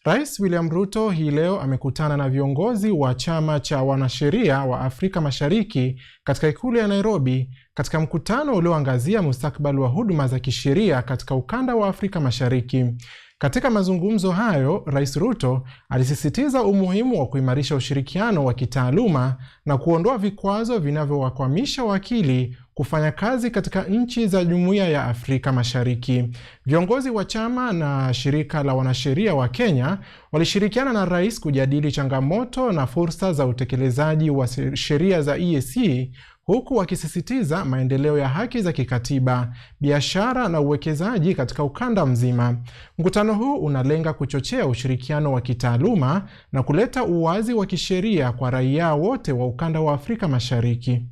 Rais William Ruto hii leo amekutana na viongozi wa chama cha wanasheria wa Afrika Mashariki katika ikulu ya Nairobi katika mkutano ulioangazia mustakabali wa huduma za kisheria katika ukanda wa Afrika Mashariki. Katika mazungumzo hayo, Rais Ruto alisisitiza umuhimu wa kuimarisha ushirikiano wa kitaaluma na kuondoa vikwazo vinavyowakwamisha wakili kufanya kazi katika nchi za Jumuiya ya Afrika Mashariki. Viongozi wa chama na shirika la wanasheria wa Kenya walishirikiana na rais kujadili changamoto na fursa za utekelezaji wa sheria za EAC, huku wakisisitiza maendeleo ya haki za kikatiba, biashara na uwekezaji katika ukanda mzima. Mkutano huu unalenga kuchochea ushirikiano wa kitaaluma na kuleta uwazi wa kisheria kwa raia wote wa ukanda wa Afrika Mashariki.